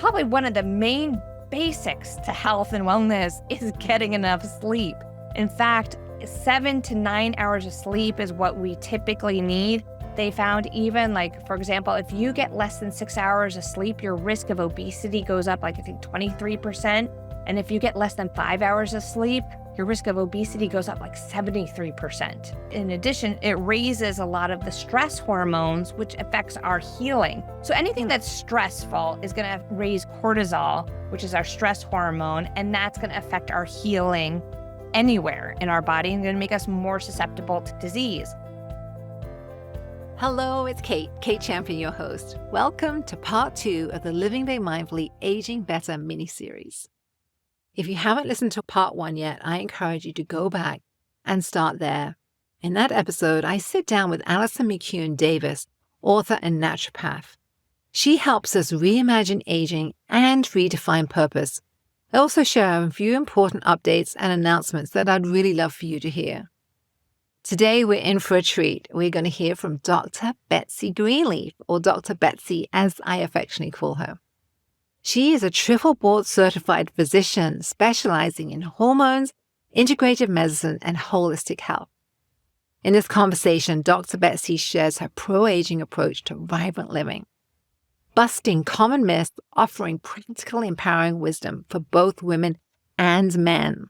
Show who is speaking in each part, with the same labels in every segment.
Speaker 1: probably one of the main basics to health and wellness is getting enough sleep. In fact, 7 to 9 hours of sleep is what we typically need. They found even for example, if you get less than 6 hours of sleep, your risk of obesity goes up I think 23%. And if you get less than 5 hours of sleep, your risk of obesity goes up 73%. In addition, it raises a lot of the stress hormones, which affects our healing. So anything that's stressful is going to raise cortisol, which is our stress hormone, and that's going to affect our healing anywhere in our body and going to make us more susceptible to disease.
Speaker 2: Hello, it's Kate Champion, your host. Welcome to part 2 of the Living Day Mindfully Aging Better mini-series. If you haven't listened to part 1 yet, I encourage you to go back and start there. In that episode, I sit down with Alison McCune Davis, author and naturopath. She helps us reimagine aging and redefine purpose. I also share a few important updates and announcements that I'd really love for you to hear. Today, we're in for a treat. We're going to hear from Dr. Betsy Greenleaf, or Dr. Betsy, as I affectionately call her. She is a triple board certified physician specializing in hormones, integrative medicine, and holistic health. In this conversation, Dr. Betsy shares her pro-aging approach to vibrant living, busting common myths, offering practical, empowering wisdom for both women and men.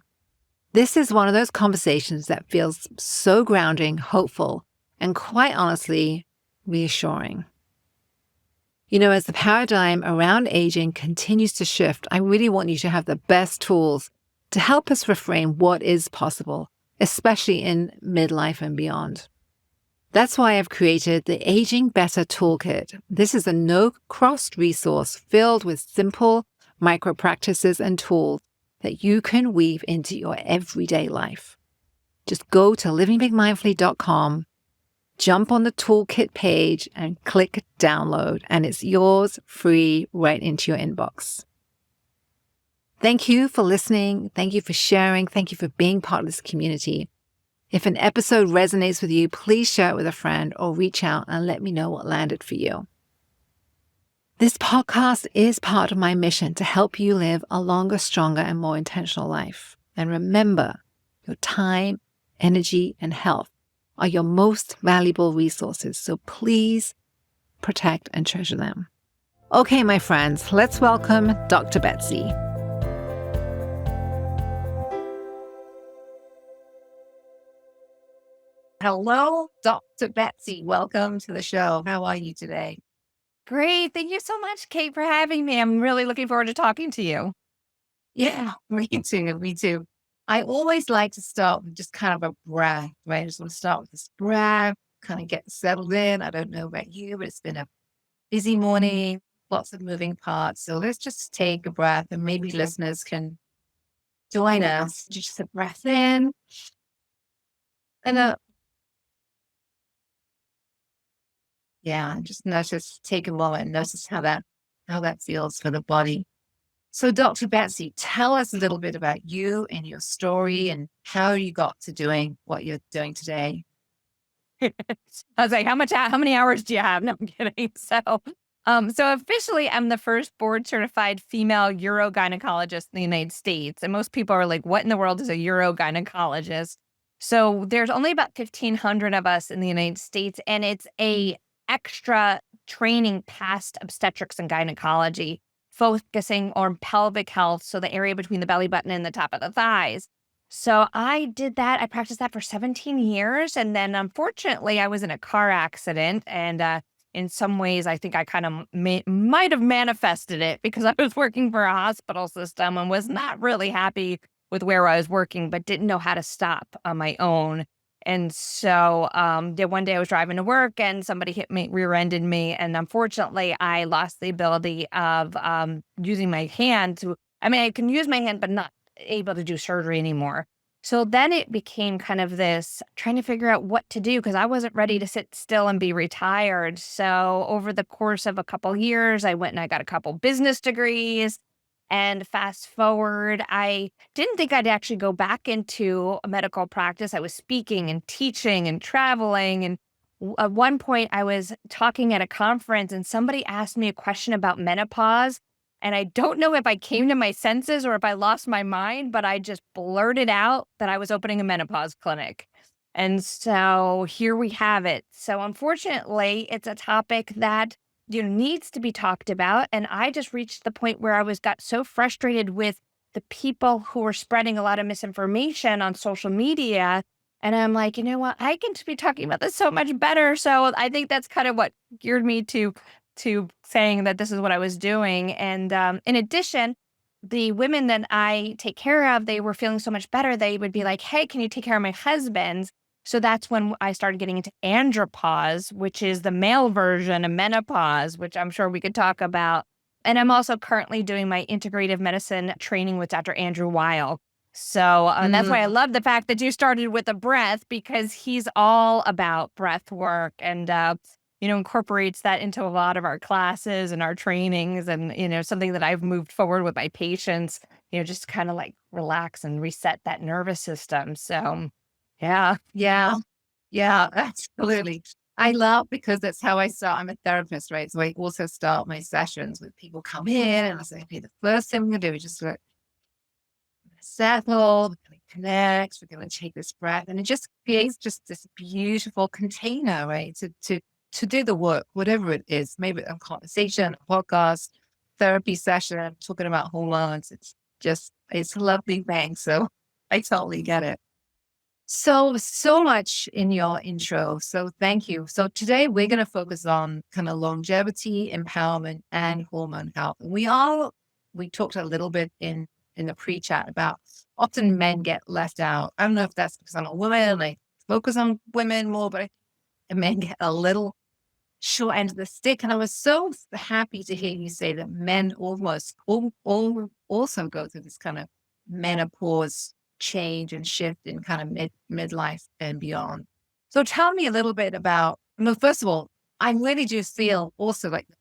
Speaker 2: This is one of those conversations that feels so grounding, hopeful, and quite honestly, reassuring. You know, as the paradigm around aging continues to shift, I really want you to have the best tools to help us reframe what is possible, especially in midlife and beyond. That's why I've created the Aging Better Toolkit. This is a no-cost resource filled with simple micro practices and tools that you can weave into your everyday life. Just go to livingbigmindfully.com, jump on the toolkit page and click download, and it's yours free right into your inbox. Thank you for listening. Thank you for sharing. Thank you for being part of this community. If an episode resonates with you, please share it with a friend or reach out and let me know what landed for you. This podcast is part of my mission to help you live a longer, stronger, and more intentional life. And remember, your time, energy, and health are your most valuable resources, so please protect and treasure them. Okay, my friends, let's welcome Dr. Betsy. Hello, Dr. Betsy. Welcome to the show. How are you today?
Speaker 1: Great. Thank you so much, Kate, for having me. I'm really looking forward to talking to you.
Speaker 2: Yeah, me too. Me too. I always like to start with just kind of a breath, right? I just want to start with this breath, kind of get settled in. I don't know about you, but it's been a busy morning, lots of moving parts. So let's just take a breath, and maybe listeners can join us. Just a breath in and up. Yeah, just notice, take a moment and notice how that feels for the body. So Dr. Betsy, tell us a little bit about you and your story and how you got to doing what you're doing today.
Speaker 1: I was like, how many hours do you have? No, I'm kidding. So officially, I'm the first board certified female urogynecologist in the United States. And most people are like, what in the world is a urogynecologist? So there's only about 1,500 of us in the United States, and it's a extra training past obstetrics and gynecology, focusing on pelvic health, so the area between the belly button and the top of the thighs. So I did that. I practiced that for 17 years. And then unfortunately, I was in a car accident. And in some ways, I think I kind of might have manifested it because I was working for a hospital system and was not really happy with where I was working, but didn't know how to stop on my own. And so one day I was driving to work and somebody hit me, rear-ended me. And unfortunately, I lost the ability of using my hand I can use my hand, but not able to do surgery anymore. So then it became kind of this trying to figure out what to do because I wasn't ready to sit still and be retired. So over the course of a couple years, I went and I got a couple business degrees. And fast forward, I didn't think I'd actually go back into a medical practice. I was speaking and teaching and traveling. And at one point, I was talking at a conference and somebody asked me a question about menopause. And I don't know if I came to my senses or if I lost my mind, but I just blurted out that I was opening a menopause clinic. And so here we have it. So unfortunately, it's a topic that needs to be talked about. And I just reached the point where I got so frustrated with the people who were spreading a lot of misinformation on social media. And I'm like, you know what? I can be talking about this so much better. So I think that's kind of what geared me to saying that this is what I was doing. And in addition, the women that I take care of, they were feeling so much better. They would be like, hey, can you take care of my husband? So that's when I started getting into andropause, which is the male version of menopause, which I'm sure we could talk about. And I'm also currently doing my integrative medicine training with Dr. Andrew Weil. So that's why I love the fact that you started with the breath, because he's all about breath work and, incorporates that into a lot of our classes and our trainings, and, something that I've moved forward with my patients, just kind of like relax and reset that nervous system. So, yeah.
Speaker 2: Yeah. Yeah, absolutely. I love, because that's how I start. I'm a therapist, right? So I also start my sessions with people come in and I say, okay, the first thing we're going to do is just settle, we're going to connect, we're going to take this breath. And it just creates just this beautiful container, right? To do the work, whatever it is, maybe a conversation, a podcast, therapy session, talking about hormones. It's a lovely thing. So I totally get it. So much in your intro. So thank you. So today we're going to focus on kind of longevity, empowerment, and hormone health. We talked a little bit in the pre-chat about often men get left out. I don't know if that's because I'm a woman, I focus on women more, but men get a little short end of the stick. And I was so happy to hear you say that men almost all also go through this kind of menopause change and shift in kind of midlife and beyond. So tell me a little bit about, well, first of all, I really do feel also like the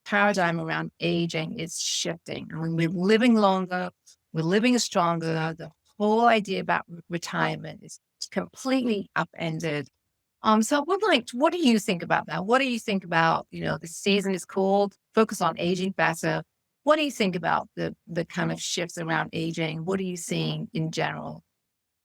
Speaker 2: paradigm around aging is shifting. I mean, we're living longer, we're living stronger. The whole idea about retirement is completely upended. So what do you think about that? What do you think about, the season is called Focus on Aging Better. What do you think about the kind of shifts around aging? What are you seeing in general?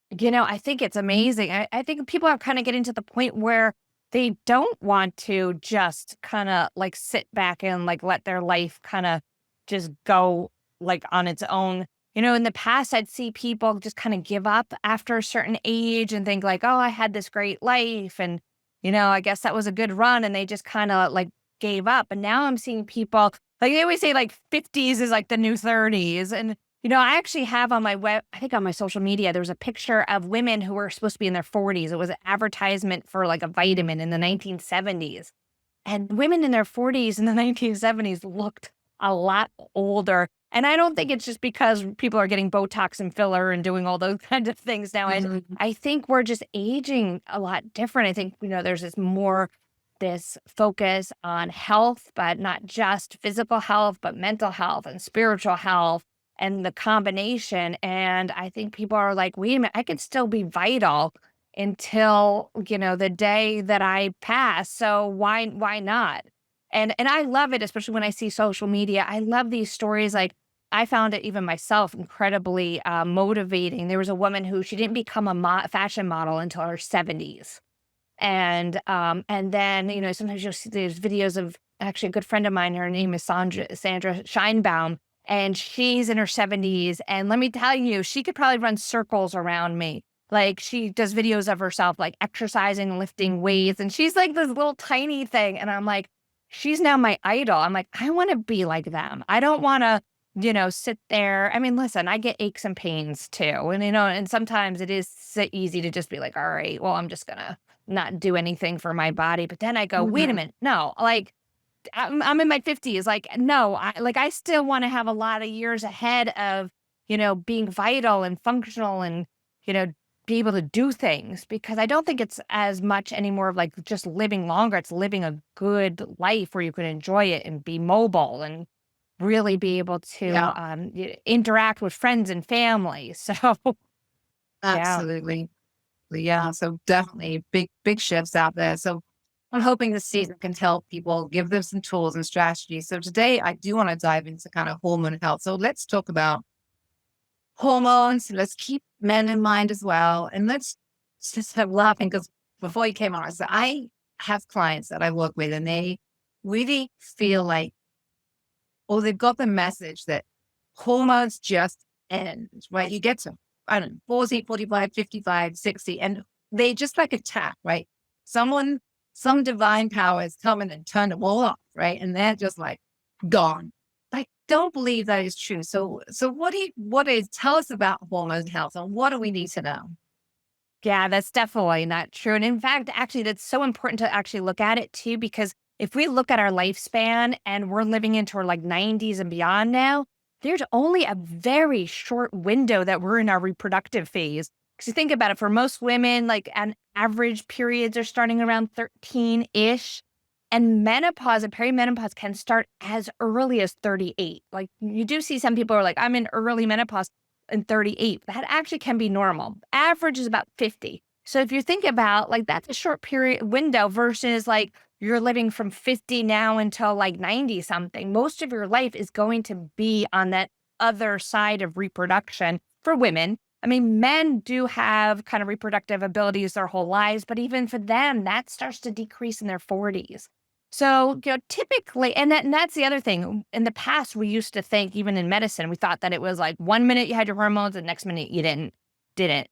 Speaker 1: I think it's amazing. I think people are kind of getting to the point where they don't want to just kind of like sit back and like let their life kind of just go like on its own. In the past, I'd see people just kind of give up after a certain age and think like, oh, I had this great life. And, I guess that was a good run. And they just kind of like gave up. And now I'm seeing people like they always say like 50s is like the new 30s. And I actually have on my I think on my social media, there was a picture of women who were supposed to be in their 40s. It was an advertisement for like a vitamin in the 1970s. And women in their 40s in the 1970s looked a lot older. And I don't think it's just because people are getting Botox and filler and doing all those kinds of things now. And I think we're just aging a lot different. I think, there's this focus on health, but not just physical health, but mental health and spiritual health and the combination. And I think people are like, wait a minute, I could still be vital until, the day that I pass. So why not? And I love it, especially when I see social media. I love these stories. Like I found it even myself incredibly motivating. There was a woman who she didn't become a fashion model until her 70s. And then, sometimes you'll see these videos of actually a good friend of mine, her name is Sandra Scheinbaum, and she's in her 70s. And let me tell you, she could probably run circles around me. Like she does videos of herself, like exercising, lifting weights. And she's like this little tiny thing. And I'm like, she's now my idol. I'm like, I want to be like them. I don't want to, sit there. I mean, listen, I get aches and pains too. And, and sometimes it is so easy to just be like, all right, well, I'm just going to not do anything for my body. But then I go, wait a minute. No, like I'm in my 50s. Like, no, I still want to have a lot of years ahead of, being vital and functional and, be able to do things, because I don't think it's as much anymore of like just living longer. It's living a good life where you can enjoy it and be mobile and really be able to interact with friends and family. So, yeah.
Speaker 2: Absolutely. Yeah. So definitely big shifts out there. So
Speaker 3: I'm hoping this season can help people, give them some tools and strategies. So today I do want to dive into kind of hormone health. So let's talk about hormones. Let's keep men in mind as well. And let's just have laughing because before you came on, I said, I have clients that I work with and they really feel like, or they've got the message that hormones just end, right? You get to, I don't know, 40, 45, 55, 60, and they just like attack, right? Some divine power has come in and turned them all off, right? And they're just like gone. I don't believe that is true. So tell us about hormone health and what do we need to know?
Speaker 1: Yeah, that's definitely not true. And in fact, actually, that's so important to actually look at it too, because if we look at our lifespan and we're living into our like 90s and beyond now, there's only a very short window that we're in our reproductive phase. Because you think about it, for most women, like an average periods are starting around 13 ish. And menopause and perimenopause can start as early as 38. Like you do see some people are like, I'm in early menopause in 38. That actually can be normal. Average is about 50. So if you think about like that's a short period window versus like you're living from 50 now until like 90 something. Most of your life is going to be on that other side of reproduction for women. I mean, men do have kind of reproductive abilities their whole lives, but even for them, that starts to decrease in their 40s. So, typically, and that's the other thing. In the past, we used to think, even in medicine, we thought that it was like 1 minute you had your hormones, and the next minute you didn't.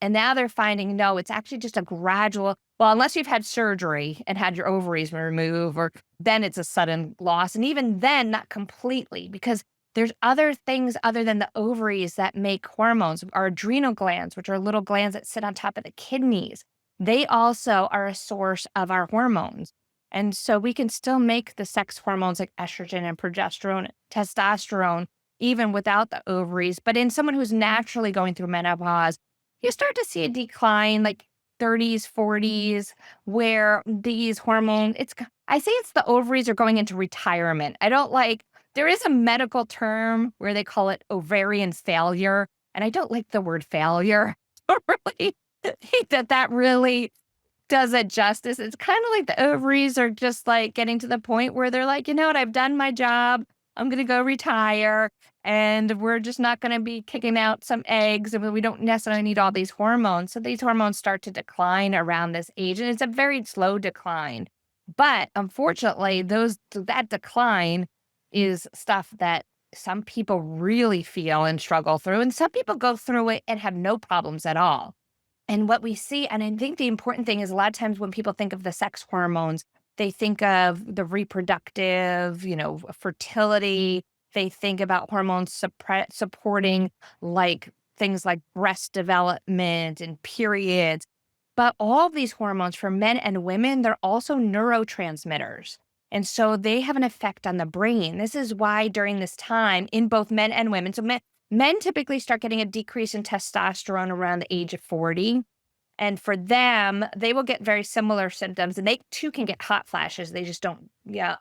Speaker 1: And now they're finding no, it's actually just a gradual. Well, unless you've had surgery and had your ovaries removed, or then it's a sudden loss, and even then, not completely, because there's other things other than the ovaries that make hormones. Our adrenal glands, which are little glands that sit on top of the kidneys, they also are a source of our hormones. And so we can still make the sex hormones like estrogen and progesterone, testosterone, even without the ovaries. But in someone who's naturally going through menopause, you start to see a decline like 30s, 40s, where these hormones, I say it's the ovaries are going into retirement. I don't like, there is a medical term where they call it ovarian failure. And I don't like the word failure. I don't really think that really does it justice. It's kind of like the ovaries are just like getting to the point where they're like, you know what, I've done my job. I'm going to go retire and we're just not going to be kicking out some eggs and we don't necessarily need all these hormones. So these hormones start to decline around this age and it's a very slow decline. But unfortunately, that decline is stuff that some people really feel and struggle through. And some people go through it and have no problems at all. And what we see, and I think the important thing is a lot of times when people think of the sex hormones, they think of the reproductive, fertility. They think about hormones supporting like things like breast development and periods. But all of these hormones for men and women, they're also neurotransmitters. And so they have an effect on the brain. This is why during this time in both men and women, so men typically start getting a decrease in testosterone around the age of 40. And for them, they will get very similar symptoms. And they too can get hot flashes. They just don't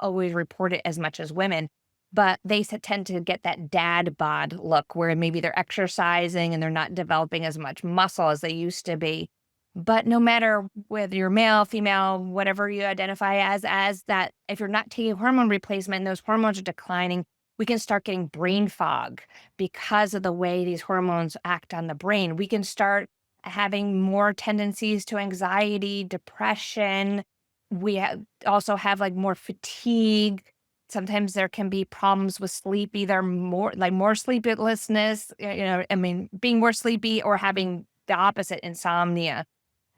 Speaker 1: always report it as much as women. But they tend to get that dad bod look where maybe they're exercising and they're not developing as much muscle as they used to be. But no matter whether you're male, female, whatever you identify as that, if you're not taking hormone replacement and those hormones are declining, we can start getting brain fog because of the way these hormones act on the brain. We can start having more tendencies to anxiety, depression. We also have like more fatigue. Sometimes there can be problems with sleep, either more sleeplessness, being more sleepy or having the opposite, insomnia.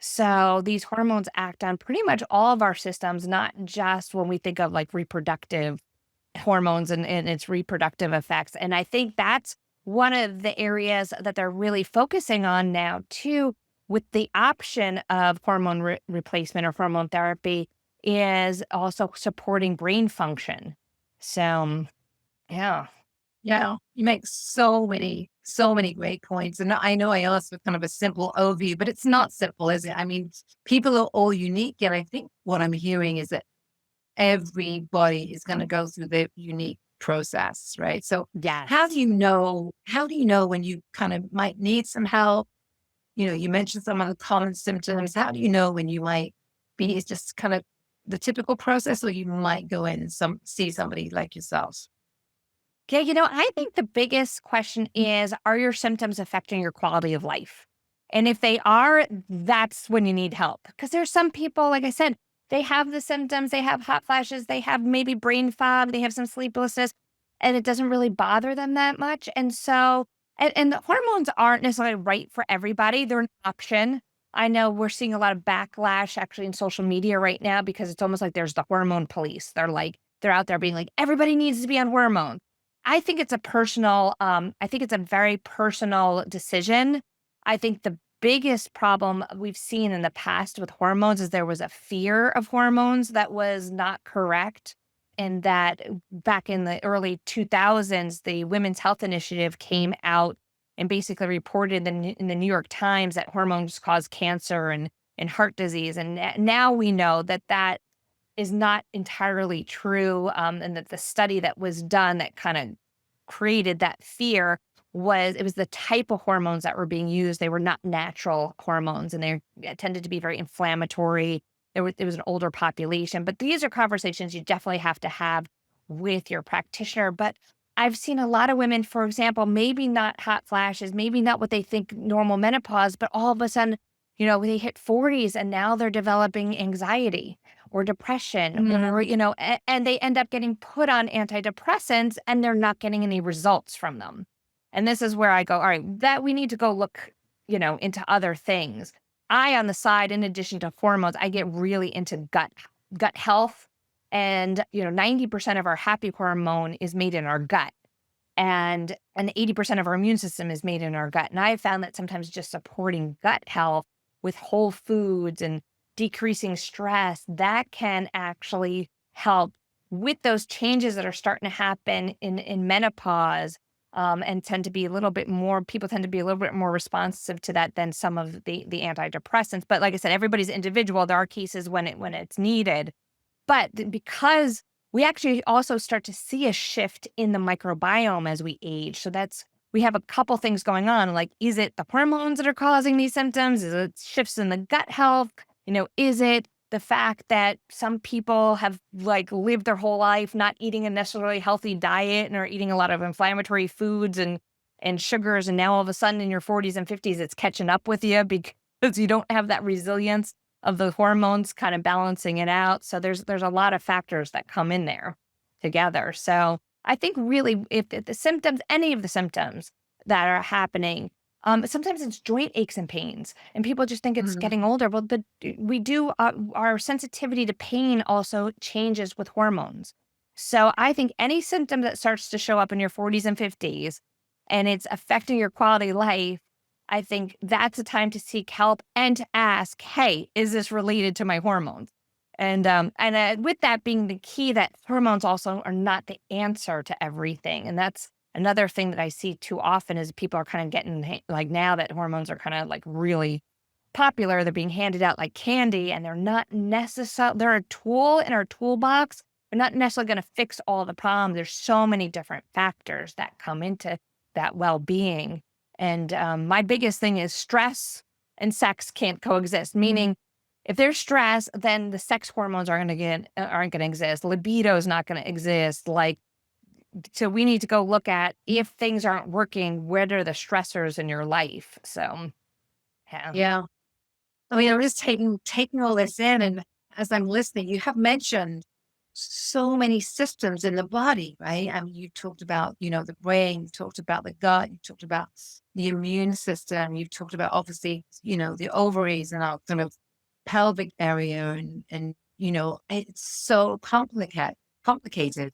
Speaker 1: So these hormones act on pretty much all of our systems, not just when we think of like reproductive hormones and its reproductive effects. And I think that's one of the areas that they're really focusing on now too, with the option of hormone replacement or hormone therapy, is also supporting brain function. So, yeah.
Speaker 3: Yeah, you make so many great points. And I know I asked with kind of a simple overview, but it's not simple, is it? I mean, people are all unique. And I think what I'm hearing is that everybody is going to go through their unique process, right? So
Speaker 1: Yes.
Speaker 3: how do you know when you kind of might need some help? You mentioned some of the common symptoms. How do you know when you might be just kind of the typical process, or you might go in and see somebody like yourselves?
Speaker 1: Yeah, I think the biggest question is, are your symptoms affecting your quality of life? And if they are, that's when you need help. Because there's some people, like I said, they have the symptoms, they have hot flashes, they have maybe brain fog, they have some sleeplessness, and it doesn't really bother them that much. And so, and the hormones aren't necessarily right for everybody. They're an option. I know we're seeing a lot of backlash actually in social media right now because it's almost like there's the hormone police. They're out there being like, everybody needs to be on hormones. I think it's a very personal decision. I think the biggest problem we've seen in the past with hormones is there was a fear of hormones that was not correct. And that back in the early 2000s, the Women's Health Initiative came out and basically reported in the New York Times that hormones cause cancer and heart disease. And now we know that that is not entirely true, and that the study that was done that kind of created that fear was the type of hormones that were being used. They were not natural hormones, and they tended to be very inflammatory. It was an older population, but these are conversations you definitely have to have with your practitioner. But I've seen a lot of women, for example, maybe not hot flashes, maybe not what they think normal menopause, but all of a sudden, they hit 40s and now they're developing anxiety or depression, or, and they end up getting put on antidepressants and they're not getting any results from them. And this is where I go, all right, that we need to go look, into other things. On the side, in addition to hormones, I get really into gut health. And, 90% of our happy hormone is made in our gut. And 80% of our immune system is made in our gut. And I have found that sometimes just supporting gut health with whole foods and decreasing stress, that can actually help with those changes that are starting to happen in menopause, and people tend to be a little bit more responsive to that than some of the antidepressants. But like I said, everybody's individual. There are cases when it's needed. But because we actually also start to see a shift in the microbiome as we age. So we have a couple things going on. Like, is it the hormones that are causing these symptoms? Is it shifts in the gut health? Is it the fact that some people have lived their whole life not eating a necessarily healthy diet and are eating a lot of inflammatory foods and sugars, and now all of a sudden in your 40s and 50s it's catching up with you because you don't have that resilience of the hormones kind of balancing it out. So there's a lot of factors that come in there together. So I think really if the symptoms, any of the symptoms that are happening, sometimes it's joint aches and pains, and people just think it's getting older. Well, our sensitivity to pain also changes with hormones. So I think any symptom that starts to show up in your 40s and 50s, and it's affecting your quality of life, I think that's a time to seek help and to ask, hey, is this related to my hormones? And with that being the key, that hormones also are not the answer to everything. And that's another thing that I see too often is people are kind of getting now that hormones are kind of really popular, they're being handed out like candy, and they're not necessarily, they're a tool in our toolbox. They're not necessarily going to fix all the problems. There's so many different factors that come into that well-being. And my biggest thing is stress and sex can't coexist, meaning if there's stress, then the sex hormones aren't going to exist. Libido is not going to exist. So we need to go look at, if things aren't working, what are the stressors in your life? So, yeah.
Speaker 3: Yeah. I mean, I'm just taking all this in, and as I'm listening, you have mentioned so many systems in the body, right? I mean, you talked about, the brain, you talked about the gut, you talked about the immune system, you've talked about obviously, the ovaries and our kind of pelvic area, and it's so complicated.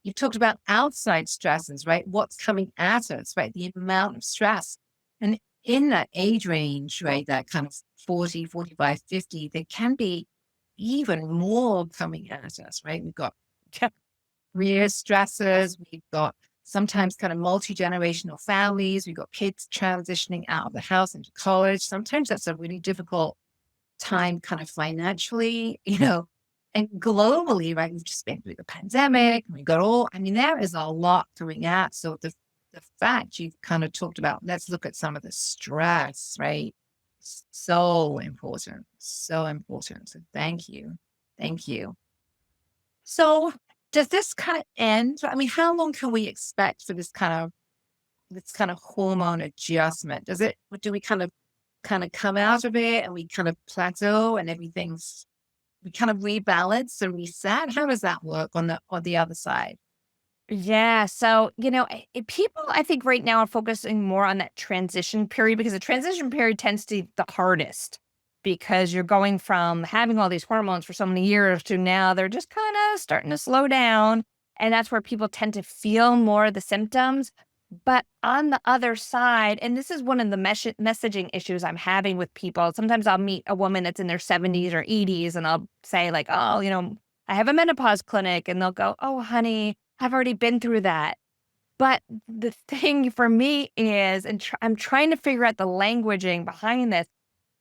Speaker 3: You talked about outside stresses, right? What's coming at us, right? The amount of stress. And in that age range, right, that kind of 40, 45, 50, there can be even more coming at us, right? We've got career stresses, we've got sometimes kind of multi-generational families, we've got kids transitioning out of the house into college. Sometimes that's a really difficult time kind of financially, and globally, right? We've just been through the pandemic, and we got there is a lot coming at. So the fact you've kind of talked about, let's look at some of the stress, right? So important. So thank you. Thank you. So does this kind of end? I mean, how long can we expect for this kind of hormone adjustment? Do we kind of come out of it and we kind of plateau and we kind of rebalance and reset? How does that work on the other side?
Speaker 1: Yeah. So, people, I think right now are focusing more on that transition period because the transition period tends to be the hardest because you're going from having all these hormones for so many years to now they're just kind of starting to slow down. And that's where people tend to feel more of the symptoms. But on the other side, and this is one of the messaging issues I'm having with people. Sometimes I'll meet a woman that's in their 70s or 80s, and I'll say, like, oh, I have a menopause clinic. And they'll go, oh, honey, I've already been through that. But the thing for me is, and I'm trying to figure out the languaging behind this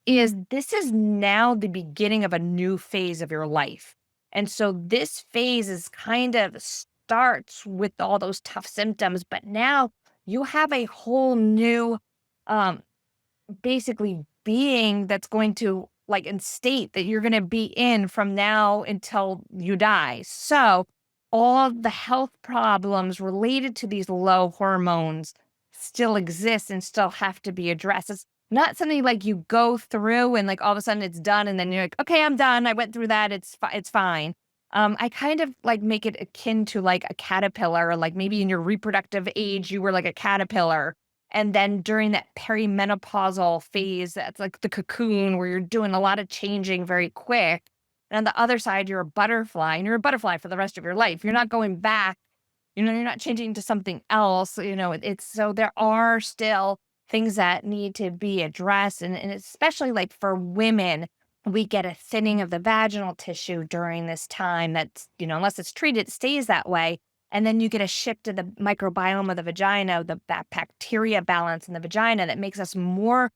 Speaker 1: is now the beginning of a new phase of your life. And so this phase is kind of starts with all those tough symptoms, but now you have a whole new um basically being that's going to like in state that you're going to be in from now until you die. So all the health problems related to these low hormones still exist and still have to be addressed. It's not something like you go through and like all of a sudden it's done and then you're like, okay, I'm done. I went through that. It's fine. I kind of like make it akin to like a caterpillar, like maybe in your reproductive age, you were like a caterpillar and then during that perimenopausal phase, that's like the cocoon where you're doing a lot of changing very quick. And on the other side, you're a butterfly and you're a butterfly for the rest of your life. You're not going back, you're not changing to something else. It's so there are still things that need to be addressed. And especially like for women, we get a thinning of the vaginal tissue during this time that's, unless it's treated, it stays that way. And then you get a shift in the microbiome of the vagina, that bacteria balance in the vagina that makes us more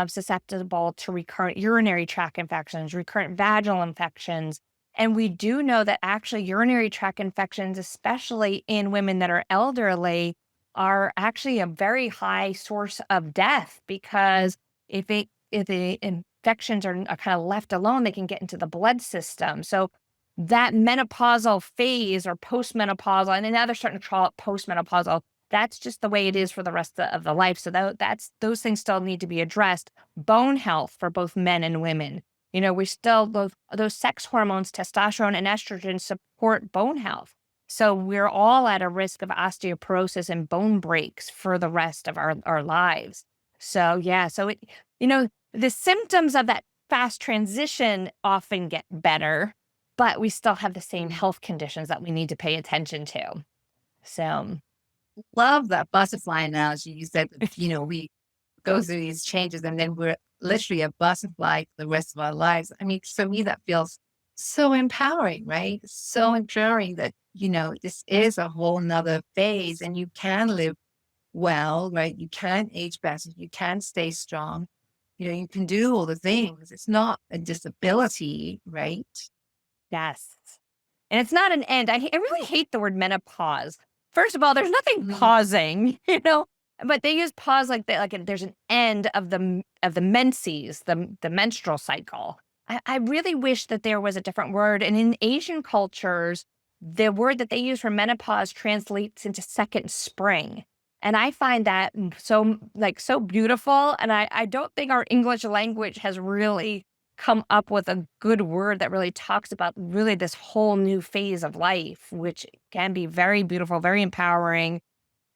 Speaker 1: susceptible to recurrent urinary tract infections, recurrent vaginal infections. And we do know that actually urinary tract infections, especially in women that are elderly, are actually a very high source of death because if the infections are kind of left alone, they can get into the blood system. So that menopausal phase or postmenopausal, and then now they're starting to call it postmenopausal. That's just the way it is for the rest of the life. So that's those things still need to be addressed. Bone health for both men and women. We still those sex hormones, testosterone and estrogen support bone health. So we're all at a risk of osteoporosis and bone breaks for the rest of our lives. So yeah, the symptoms of that fast transition often get better, but we still have the same health conditions that we need to pay attention to. So,
Speaker 3: Love that butterfly analogy. You said that, we go through these changes and then we're literally a butterfly for the rest of our lives. I mean, for me, that feels so empowering, right? So empowering that, this is a whole nother phase and you can live well, right? You can age better. You can stay strong. You can do all the things. It's not a disability, right?
Speaker 1: yes. And it's not an end. I really hate the word menopause. First of all, there's nothing
Speaker 3: Mm.
Speaker 1: pausing, but they use pause like that, there's an end of the menses, the menstrual cycle. I really wish that there was a different word. And in Asian cultures, the word that they use for menopause translates into second spring. And I find that so beautiful. And I don't think our English language has really come up with a good word that really talks about really this whole new phase of life, which can be very beautiful, very empowering,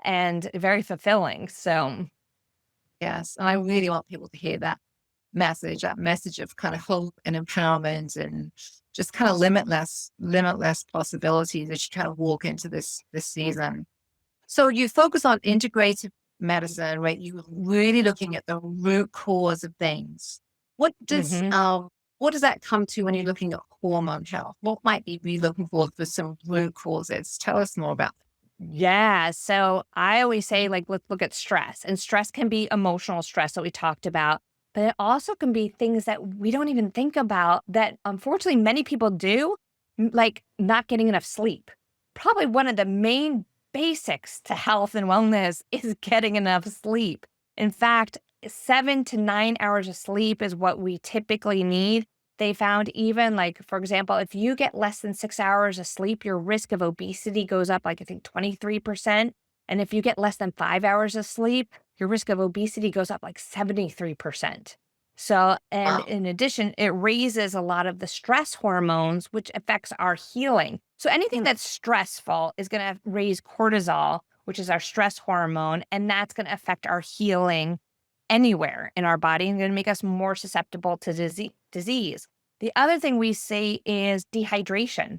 Speaker 1: and very fulfilling. So,
Speaker 3: Yes. And I really want people to hear that message of kind of hope and empowerment and just kind of limitless possibilities as you kind of walk into this season. So you focus on integrative medicine, right? You're really looking at the root cause of things. What does
Speaker 1: mhm.
Speaker 3: um what does that come to when you're looking at hormone health? What might we be looking for some root causes? Tell us more about
Speaker 1: Yeah. So I always say, like, let's look at stress. And stress can be emotional stress that we talked about, but it also can be things that we don't even think about that unfortunately many people do, like not getting enough sleep. Probably one of the main basics to health and wellness is getting enough sleep. In fact, 7 to 9 hours of sleep is what we typically need. they found even like, for example, if you get less than 6 hours of sleep, your risk of obesity goes up like I think 23%. And if you get less than 5 hours of sleep, your risk of obesity goes up like 73%. So, and
Speaker 3: Wow.
Speaker 1: in addition, it raises a lot of the stress hormones, which affects our healing. So anything that's stressful is going to raise cortisol, which is our stress hormone, and that's going to affect our healing anywhere in our body and going to make us more susceptible to disease. The other thing we see is dehydration.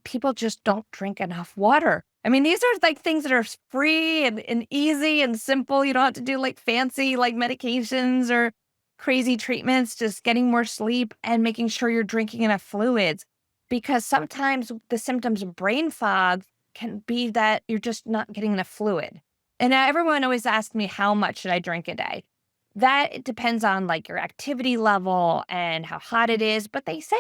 Speaker 1: People just don't drink enough water. I mean, these are like things that are free and easy and simple. You don't have to do like fancy like medications or crazy treatments, just getting more sleep and making sure you're drinking enough fluids. Because sometimes the symptoms of brain fog can be that you're just not getting enough fluid. And everyone always asks me, how much should I drink a day? That it depends on like your activity level and how hot it is. But they say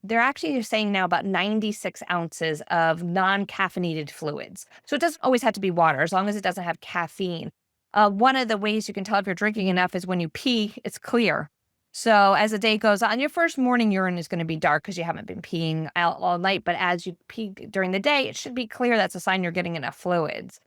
Speaker 1: they're actually saying now about 96 ounces of non-caffeinated fluids. So it doesn't always have to be water as long as it doesn't have caffeine. One of the ways you can tell if you're drinking enough is when you pee, it's clear. So as the day goes on, your first morning urine is going to be dark because you haven't been peeing out all night. But as you pee during the day, it should be clear. That's a sign you're getting enough fluids.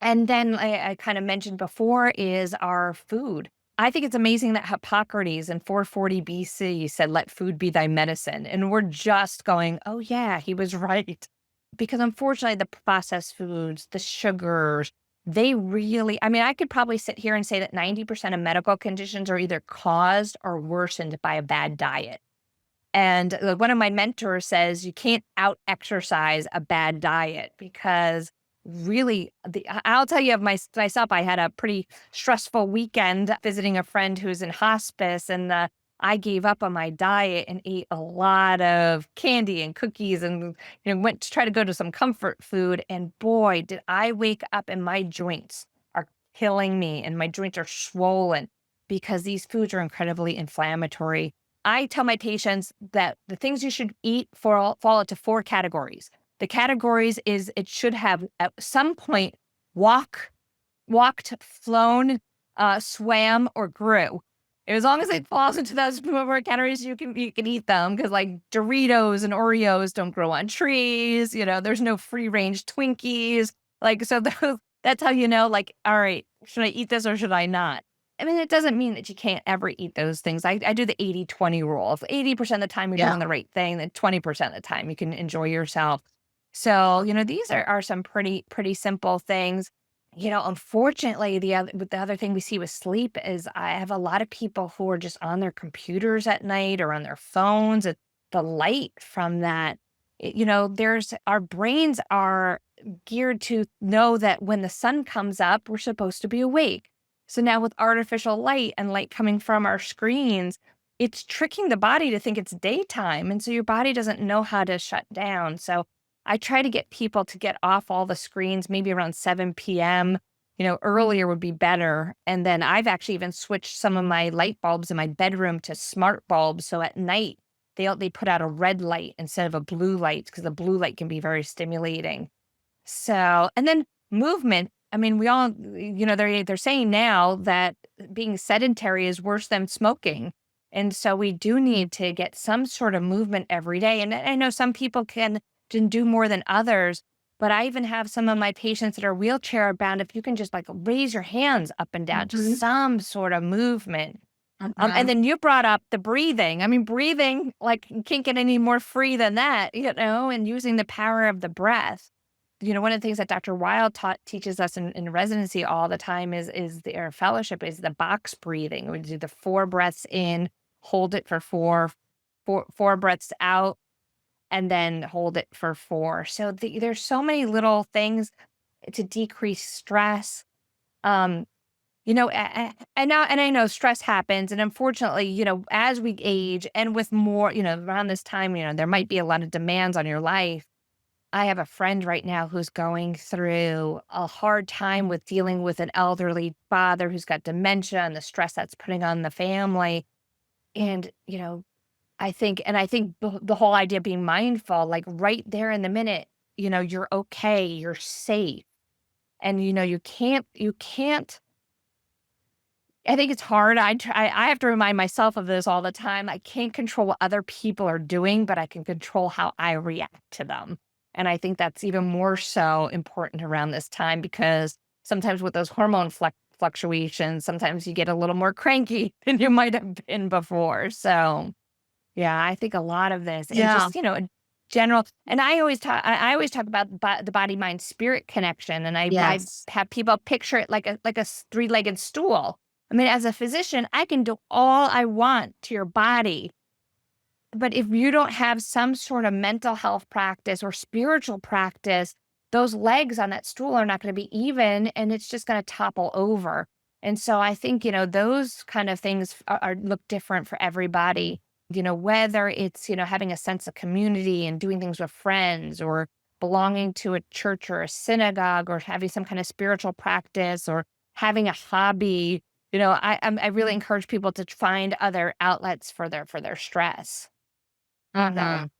Speaker 1: And then I kind of mentioned before is our food. I think it's amazing that Hippocrates in 440 BC said, let food be thy medicine. And we're just going, oh, yeah, he was right. Because unfortunately, the processed foods, the sugars, they really, I mean, I could probably sit here and say that 90% of medical conditions are either caused or worsened by a bad diet. And one of my mentors says you can't out exercise a bad diet because really, I'll tell you of myself, I had a pretty stressful weekend visiting a friend who's in hospice, and I gave up on my diet and ate a lot of candy and cookies, and went to try to go to some comfort food. And boy, did I wake up and my joints are killing me, and my joints are swollen because these foods are incredibly inflammatory. I tell my patients that the things you should eat fall into four categories. The categories is it should have at some point walked, flown, swam, or grew. As long as it falls into those four categories, you can eat them because like Doritos and Oreos don't grow on trees. There's no free range Twinkies. Like so, that's how you know. Like, all right, should I eat this or should I not? I mean, it doesn't mean that you can't ever eat those things. I do the 80-20 rule. If 80% of the time you're
Speaker 3: Yeah.
Speaker 1: doing the right thing, then 20% of the time you can enjoy yourself. So, these are some pretty simple things. Unfortunately, the other thing we see with sleep is I have a lot of people who are just on their computers at night or on their phones. The light from that, our brains are geared to know that when the sun comes up, we're supposed to be awake. So now with artificial light and light coming from our screens, it's tricking the body to think it's daytime. And so your body doesn't know how to shut down. So I try to get people to get off all the screens, maybe around 7 p.m. Earlier would be better. And then I've actually even switched some of my light bulbs in my bedroom to smart bulbs. So at night, they put out a red light instead of a blue light because the blue light can be very stimulating. So, and then movement. I mean, we all, they're saying now that being sedentary is worse than smoking. And so we do need to get some sort of movement every day. And I know some people can do more than others, but I even have some of my patients that are wheelchair bound. If you can just like raise your hands up and down, just some sort of movement. And then you brought up the breathing. I mean, breathing, like you can't get any more free than that, and using the power of the breath. One of the things that Dr. Wild teaches us in residency all the time is our fellowship is the box breathing. We do the 4 breaths in, hold it for four breaths out, and then hold it for 4. So there's so many little things to decrease stress. And I know stress happens, and unfortunately, as we age and with more, around this time, there might be a lot of demands on your life. I have a friend right now who's going through a hard time with dealing with an elderly father who's got dementia and the stress that's putting on the family. And, I think the whole idea of being mindful, like right there in the minute, you're okay, you're safe. And, you can't I think it's hard. I have to remind myself of this all the time. I can't control what other people are doing, but I can control how I react to them. And I think that's even more so important around this time because sometimes with those hormone fluctuations, sometimes you get a little more cranky than you might have been before. So yeah, I think a lot of this and
Speaker 3: Yeah.
Speaker 1: just, in general, and I always talk about the body mind spirit connection. And I
Speaker 3: Yes.
Speaker 1: have people picture it like a three-legged stool. I mean, as a physician, I can do all I want to your body. But if you don't have some sort of mental health practice or spiritual practice, those legs on that stool are not going to be even and it's just going to topple over. And so I think, those kind of things look different for everybody, whether it's, having a sense of community and doing things with friends or belonging to a church or a synagogue or having some kind of spiritual practice or having a hobby. I really encourage people to find other outlets for their stress. So,
Speaker 3: Mhm.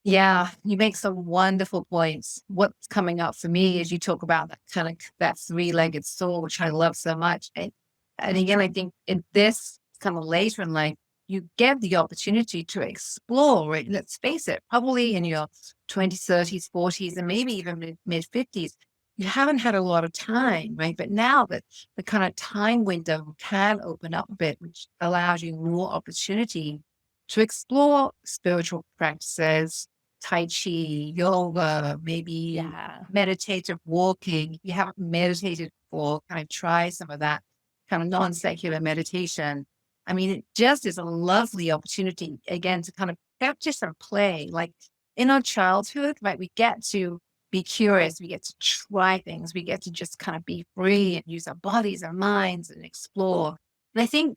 Speaker 3: Yeah, you make some wonderful points. What's coming up for me is you talk about that kind of that three-legged stool, which I love so much. And again, I think in this kind of later in life, you get the opportunity to explore, right? Let's face it, probably in your 20s, 30s, 40s, and maybe even mid 50s, you haven't had a lot of time, right? But now that the kind of time window can open up a bit, which allows you more opportunity to explore spiritual practices, Tai Chi, yoga, maybe
Speaker 1: yeah.
Speaker 3: meditative walking. If you haven't meditated before, kind of try some of that kind of non-secular meditation. I mean, it just is a lovely opportunity, again, to kind of practice and play. Like in our childhood, right, we get to be curious, we get to try things, we get to just kind of be free and use our bodies, our minds, and explore. And I think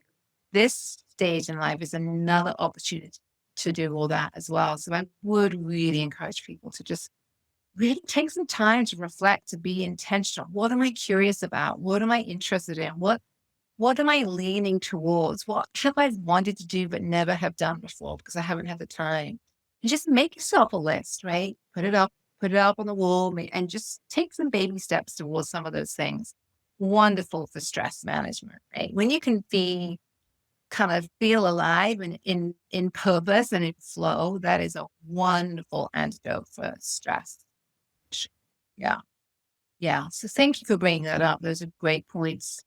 Speaker 3: this stage in life is another opportunity to do all that as well. So I would really encourage people to just really take some time to reflect, to be intentional. What am I curious about? What am I interested in? What am I leaning towards? What have I wanted to do but never have done before because I haven't had the time? And just make yourself a list, right? Put it up on the wall, and just take some baby steps towards some of those things. Wonderful for stress management, right? When you can be kind of feel alive and in purpose and in flow, that is a wonderful antidote for stress. Yeah. Yeah. So thank you for bringing that up. Those are great points.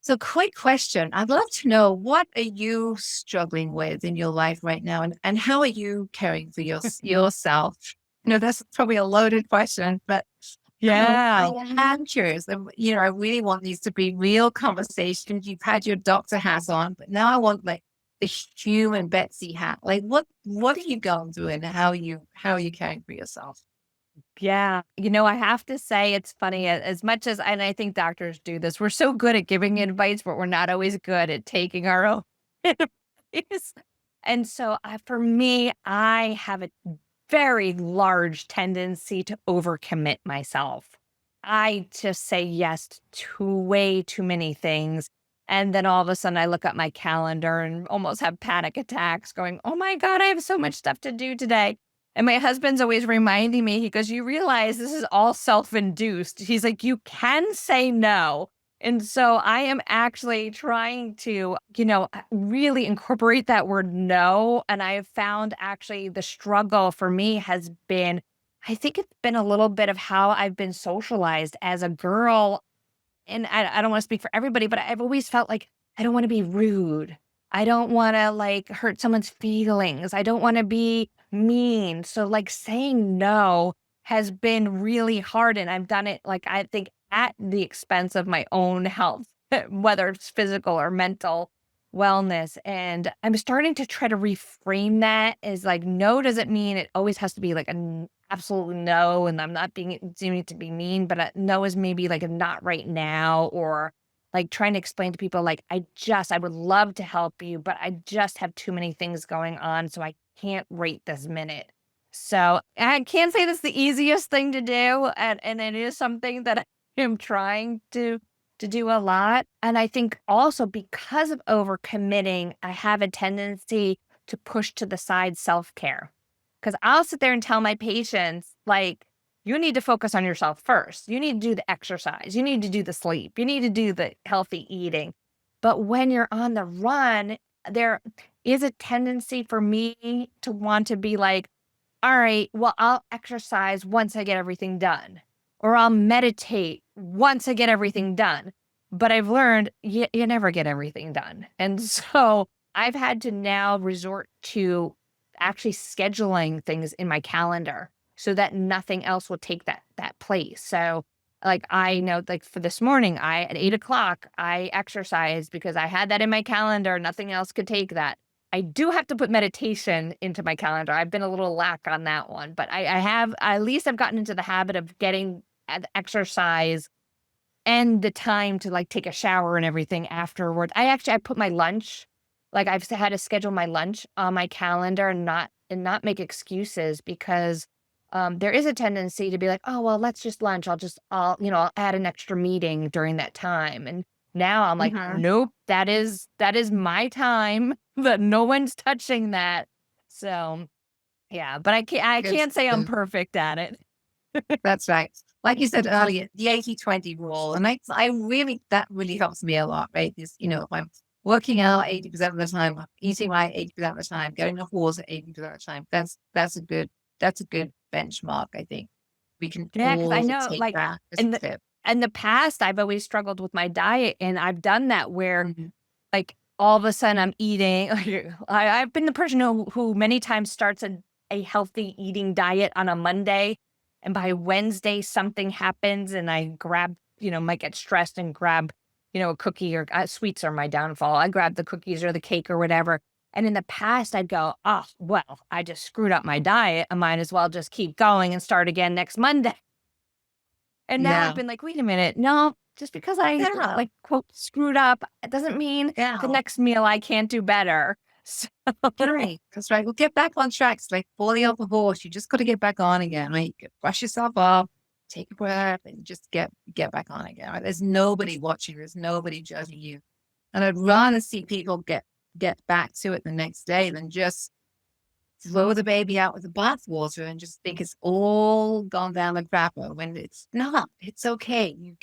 Speaker 3: So quick question. I'd love to know, what are you struggling with in your life right now? And how are you caring for yourself? That's probably a loaded question, but I
Speaker 1: Yeah.
Speaker 3: am curious. I really want these to be real conversations. You've had your doctor hat on, but now I want like the human Betsy hat. Like what are you going through and how are you caring for yourself?
Speaker 1: Yeah. I have to say it's funny as much as, and I think doctors do this, we're so good at giving advice, but we're not always good at taking our own advice. And so for me, I have a very large tendency to overcommit myself. I just say yes to way too many things. And then all of a sudden I look at my calendar and almost have panic attacks going, oh my God, I have so much stuff to do today. And my husband's always reminding me, he goes, you realize this is all self-induced. He's like, you can say no. And so I am actually trying to, really incorporate that word no. And I have found actually the struggle for me has been, I think it's been a little bit of how I've been socialized as a girl. And I don't want to speak for everybody, but I've always felt like I don't want to be rude. I don't want to like hurt someone's feelings. I don't want to be mean. So like saying no has been really hard. And I've done it like I think at the expense of my own health, whether it's physical or mental wellness. And I'm starting to try to reframe that as like no doesn't mean it always has to be like an absolute no. And I'm not doing it to be mean, but no is maybe like a not right now, or like trying to explain to people like I would love to help you, but I just have too many things going on, so I can't right this minute. So I can't say that's the easiest thing to do, and it is something that I am trying to do a lot. And I think also because of overcommitting, I have a tendency to push to the side self-care. Because I'll sit there and tell my patients, like, you need to focus on yourself first. You need to do the exercise. You need to do the sleep. You need to do the healthy eating. But when you're on the run, there is a tendency for me to want to be like, all right, well, I'll exercise once I get everything done, or I'll meditate once I get everything done. But I've learned you never get everything done. And so I've had to now resort to actually scheduling things in my calendar so that nothing else will take that place. So like I know like for this morning, I at 8 o'clock, I exercised because I had that in my calendar. Nothing else could take that. I do have to put meditation into my calendar. I've been a little lack on that one, but I have at least I've gotten into the habit of getting exercise and the time to like take a shower and everything afterwards. I put my lunch, like I've had to schedule my lunch on my calendar and not make excuses because there is a tendency to be like, oh well, let's just lunch. I'll add an extra meeting during that time. And now I'm like,
Speaker 3: Mhm.
Speaker 1: nope, that is my time. That no one's touching that. So yeah, but I
Speaker 3: Good
Speaker 1: can't say I'm
Speaker 3: stuff.
Speaker 1: perfect at it.
Speaker 3: That's right. Like you said earlier, the 80-20 rule. And that really helps me a lot, right? If I'm working out 80% of the time, I'm eating right 80% of the time, getting off walls at 80% of the time, that's a good benchmark, I think. We can
Speaker 1: Yeah, because I
Speaker 3: all
Speaker 1: know,
Speaker 3: take
Speaker 1: like,
Speaker 3: that as a
Speaker 1: in the
Speaker 3: tip.
Speaker 1: in the past, I've always struggled with my diet, and I've done that where,
Speaker 3: Mhm.
Speaker 1: like, all of a sudden I'm eating I've been the person who many times starts a healthy eating diet on a Monday, and by Wednesday, something happens, and I might get stressed and grab, a cookie or sweets are my downfall. I grab the cookies or the cake or whatever, and in the past, I'd go, "Oh, well, I just screwed up my diet. I might as well just keep going and start again next Monday." And now I've
Speaker 3: Yeah.
Speaker 1: been like, "Wait a minute, no, just because I,
Speaker 3: Yeah.
Speaker 1: like, quote, screwed up, it doesn't mean the
Speaker 3: Yeah.
Speaker 1: next meal I can't do better." So
Speaker 3: Right. That's right. Well, get back on track. It's like falling off a horse. You just got to get back on again, right? Brush yourself off, take a breath, and just get back on again. Right? There's nobody watching. There's nobody judging you. And I'd rather see people get back to it the next day than just throw the baby out with the bathwater and just think it's all gone down the crapper when it's not. It's okay. You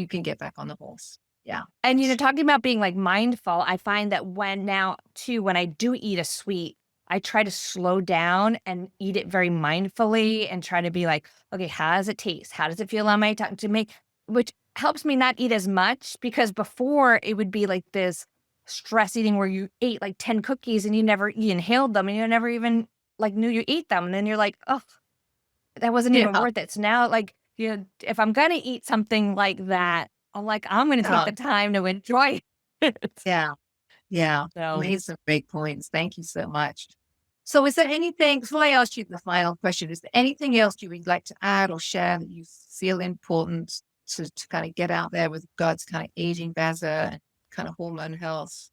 Speaker 3: can get back on the horse. Yeah.
Speaker 1: and, talking about being, like, mindful, I find that when I do eat a sweet, I try to slow down and eat it very mindfully and try to be like, "Okay, how does it taste? How does it feel on my tongue?" Which helps me not eat as much because before it would be like this stress eating where you ate, like, 10 cookies and you inhaled them and you never even, like, knew you ate them, and then you're like, "Oh, that wasn't even
Speaker 3: Yeah.
Speaker 1: worth it." So now, like, if I'm gonna eat something like that, I'm gonna take
Speaker 3: Yeah.
Speaker 1: the time to enjoy it.
Speaker 3: Yeah. Yeah, you
Speaker 1: So,
Speaker 3: made some great points. Thank you so much. So is there anything, before I ask you the final question, is there anything else you would like to add or share that you feel important to kind of get out there with regards to kind of aging better and kind of hormone health?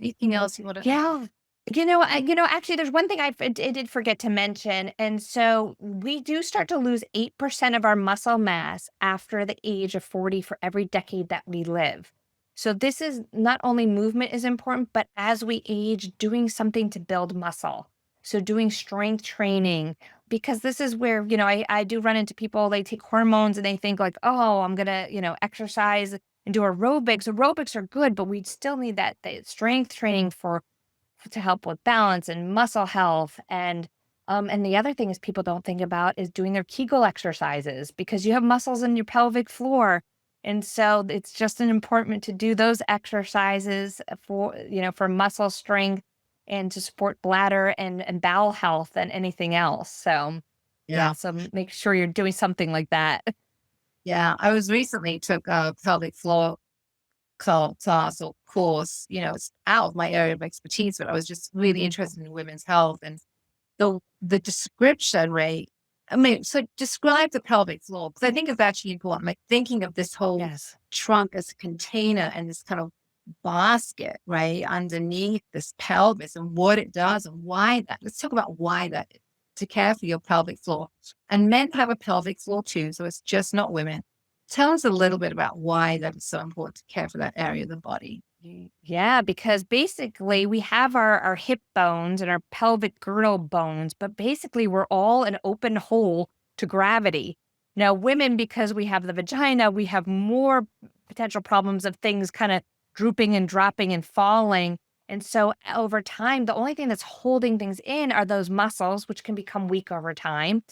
Speaker 3: Anything else you want to?
Speaker 1: yeah. Actually, there's one thing I did forget to mention, and so we do start to lose 8% of our muscle mass after the age of 40 for every decade that we live. So this is not only movement is important, but as we age, doing something to build muscle. So doing strength training, because this is where, I do run into people, they take hormones and they think like, oh, I'm gonna, exercise and do aerobics. Aerobics are good, but we still need that strength training to help with balance and muscle health. And the other thing is people don't think about is doing their Kegel exercises because you have muscles in your pelvic floor. And so it's just an important to do those exercises for muscle strength and to support bladder and bowel health and anything else. So yeah,
Speaker 3: Yeah.
Speaker 1: so make sure you're doing something like that.
Speaker 3: Yeah. I was recently took a pelvic floor class or course. It's out of my area of expertise, but I was just really interested in women's health and the description, right? I mean, so describe the pelvic floor because I think it's actually important. Like thinking of this whole
Speaker 1: Yes.
Speaker 3: trunk as a container and this kind of basket, right, underneath this pelvis and what it does and why that. Let's talk about why that to care for your pelvic floor. And men have a pelvic floor too, so it's just not women. Tell us a little bit about why that is so important to care for that area of the body.
Speaker 1: Yeah, because basically we have our hip bones and our pelvic girdle bones, but basically we're all an open hole to gravity. Now, women, because we have the vagina, we have more potential problems of things kind of drooping and dropping and falling. And so over time, the only thing that's holding things in are those muscles, which can become weak over time,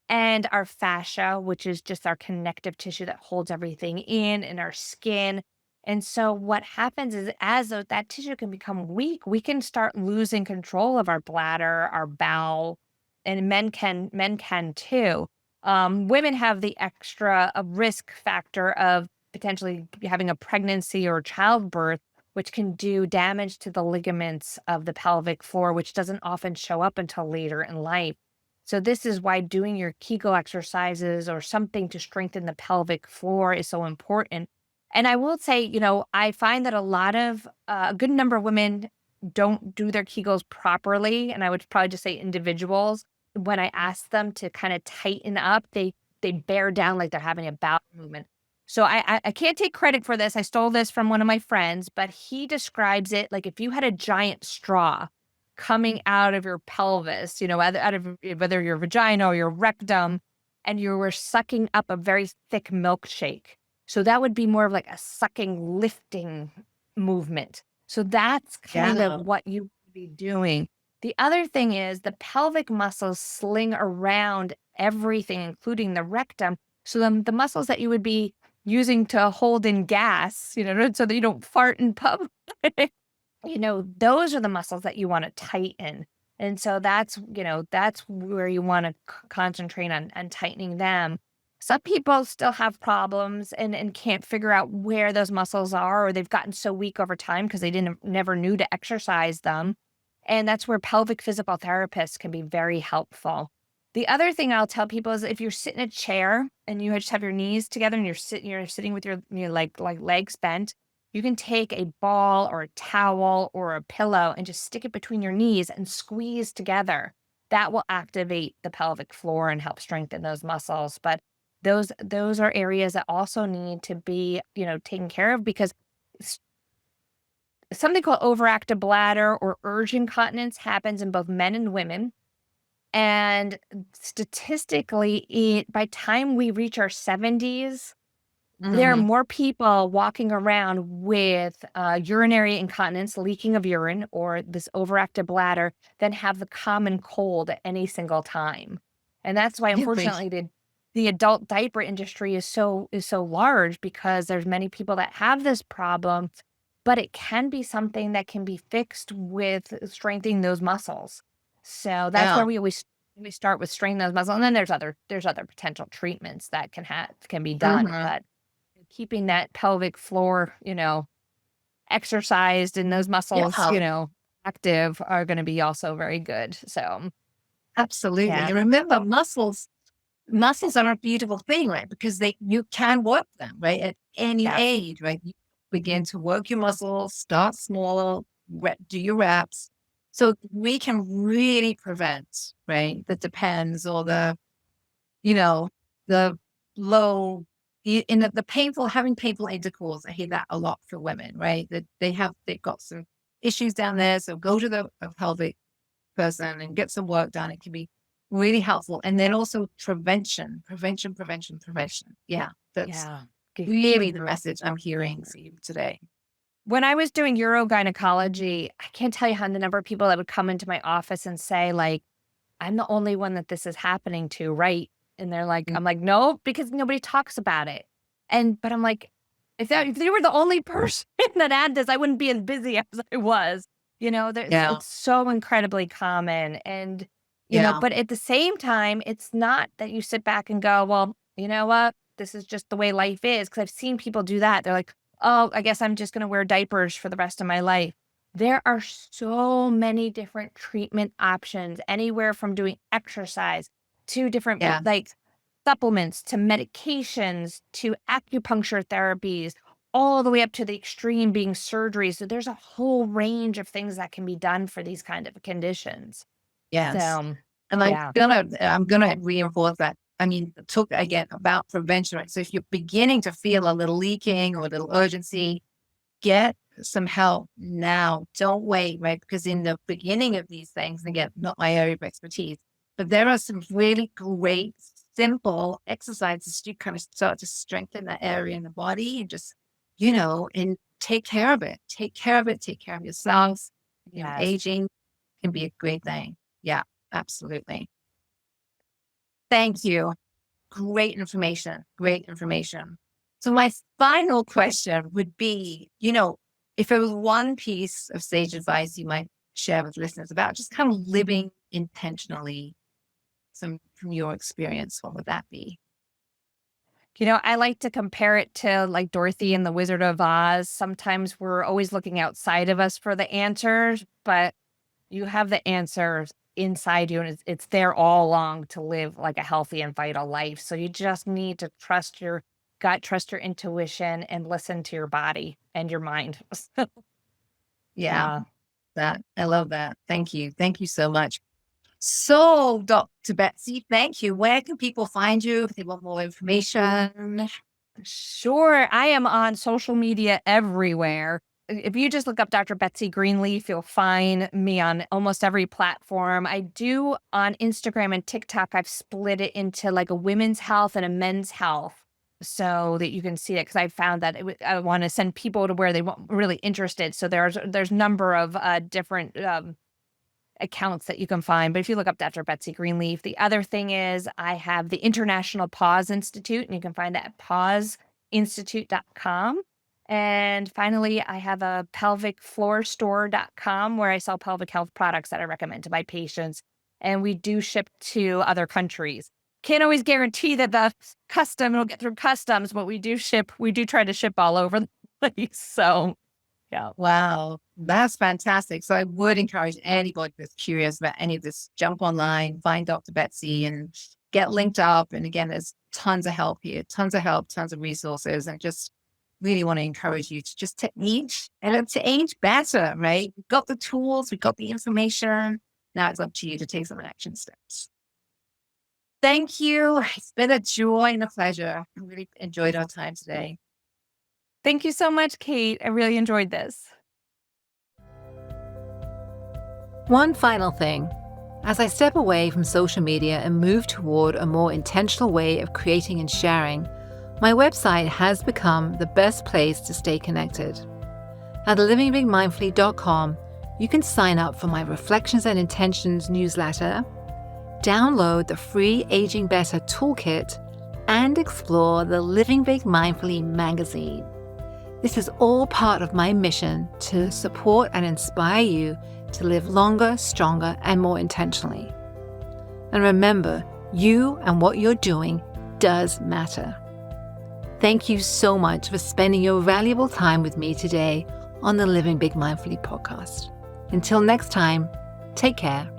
Speaker 1: and our fascia, which is just our connective tissue that holds everything in, and our skin. And so what happens is as that tissue can become weak, we can start losing control of our bladder, our bowel, and men can too. Women have the extra risk factor of potentially having a pregnancy or childbirth, which can do damage to the ligaments of the pelvic floor, which doesn't often show up until later in life. So this is why doing your Kegel exercises or something to strengthen the pelvic floor is so important. And I will say, I find that a good number of women don't do their Kegels properly. And I would probably just say individuals. When I ask them to kind of tighten up, they bear down like they're having a bowel movement. So I can't take credit for this. I stole this from one of my friends, but he describes it like if you had a giant straw coming out of your pelvis, out of whether your vagina or your rectum, and you were sucking up a very thick milkshake. So that would be more of like a sucking, lifting movement. So that's kind of what you would be doing. The other thing is the pelvic muscles sling around everything, including the rectum. So the muscles that you would be using to hold in gas, so that you don't fart in public, those are the muscles that you want to tighten. And so that's where you want to concentrate on tightening them. Some people still have problems and can't figure out where those muscles are, or they've gotten so weak over time because they never knew to exercise them. And that's where pelvic physical therapists can be very helpful. The other thing I'll tell people is if you're sitting in a chair and you just have your knees together and you're sitting with your legs bent, you can take a ball or a towel or a pillow and just stick it between your knees and squeeze together. That will activate the pelvic floor and help strengthen those muscles. But those are areas that also need to be, taken care of because something called overactive bladder or urge incontinence happens in both men and women. And statistically, by time we reach our 70s, there are more people walking around with urinary incontinence, leaking of urine, or this overactive bladder than have the common cold at any single time. And that's why, unfortunately, the adult diaper industry is so large because there's many people that have this problem, but it can be something that can be fixed with strengthening those muscles. So that's where we always start with strengthening those muscles, and then there's other potential treatments that can be done. But keeping that pelvic floor, exercised and those muscles, active are going to be also very good. So
Speaker 3: absolutely. And remember, muscles are a beautiful thing, right? Because you can work them, right? At any age, right? You begin to work your muscles, start small, do your reps. So we can really prevent, right, the depends or the low, having painful intercourse. I hear that a lot for women, right? That they've got some issues down there. So go to the pelvic person and get some work done. It can be really helpful. And then also prevention. Yeah. That's really the message I'm hearing for you today.
Speaker 1: When I was doing urogynecology, I can't tell you the number of people that would come into my office and say, like, I'm the only one that this is happening to, right? And they're like, I'm like, no, because nobody talks about it. But I'm like, if they were the only person that had this, I wouldn't be as busy as I was. It's so incredibly common. And, but at the same time, it's not that you sit back and go, well, you know what? This is just the way life is. Because I've seen people do that. They're like, oh, I guess I'm just going to wear diapers for the rest of my life. There are so many different treatment options, anywhere from doing exercise to different supplements to medications to acupuncture therapies, all the way up to the extreme being surgery. So there's a whole range of things that can be done for these kind of conditions.
Speaker 3: Yes.
Speaker 1: So,
Speaker 3: and I'm gonna reinforce that. I mean, talk again about prevention, right? So if you're beginning to feel a little leaking or a little urgency, get some help now. Don't wait, right? Because in the beginning of these things, and again, not my area of expertise, but there are some really great simple exercises, you kind of start to strengthen that area in the body and just, and take care of it. Take care of it. Take care of yourselves.
Speaker 1: Yes.
Speaker 3: Aging can be a great thing. Yeah, absolutely. Thank you. Great information. Great information. So my final question would be, if there was one piece of sage advice you might share with listeners about just kind of living intentionally, from your experience, what would that be?
Speaker 1: I like to compare it to like Dorothy and the Wizard of Oz. Sometimes we're always looking outside of us for the answers, but you have the answers inside you, and it's there all along to live like a healthy and vital life. So you just need to trust your gut, trust your intuition, and listen to your body and your mind.
Speaker 3: Yeah,
Speaker 1: Yeah.
Speaker 3: I love that. Thank you. Thank you so much. So, Dr. Betsy, thank you. Where can people find you if they want more information?
Speaker 1: Sure. I am on social media everywhere. If you just look up Dr. Betsy Greenleaf, you'll find me on almost every platform. I do on Instagram and TikTok, I've split it into like a women's health and a men's health so that you can see it because I found that I want to send people to where they want really interested. So there's number of different accounts that you can find. But if you look up Dr. Betsy Greenleaf, the other thing is I have the International Pause Institute, and you can find that at pauseinstitute.com. And finally, I have a pelvicfloorstore.com where I sell pelvic health products that I recommend to my patients. And we do ship to other countries. Can't always guarantee that the custom will get through customs, but we do try to ship all over the place. So yeah.
Speaker 3: Wow, that's fantastic. So I would encourage anybody that's curious about any of this, jump online, find Dr. Betsy and get linked up. And again, there's tons of help here, tons of help, tons of resources. And just really want to encourage you to just to age better, right? We've got the tools, we've got the information. Now it's up to you to take some action steps. Thank you. It's been a joy and a pleasure. I really enjoyed our time today.
Speaker 1: Thank you so much, Kate. I really enjoyed this.
Speaker 2: One final thing. As I step away from social media and move toward a more intentional way of creating and sharing, my website has become the best place to stay connected. At livingbigmindfully.com, you can sign up for my Reflections and Intentions newsletter, download the free Aging Better toolkit, and explore the Living Big Mindfully magazine. This is all part of my mission to support and inspire you to live longer, stronger, and more intentionally. And remember, you and what you're doing does matter. Thank you so much for spending your valuable time with me today on the Living Big Mindfully podcast. Until next time, take care.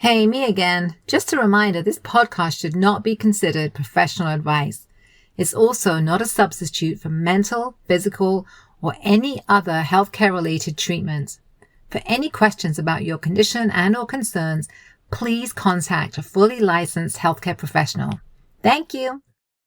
Speaker 2: Hey, me again. Just a reminder, this podcast should not be considered professional advice. It's also not a substitute for mental, physical, or any other healthcare-related treatment. For any questions about your condition and/or concerns, please contact a fully licensed healthcare professional. Thank you.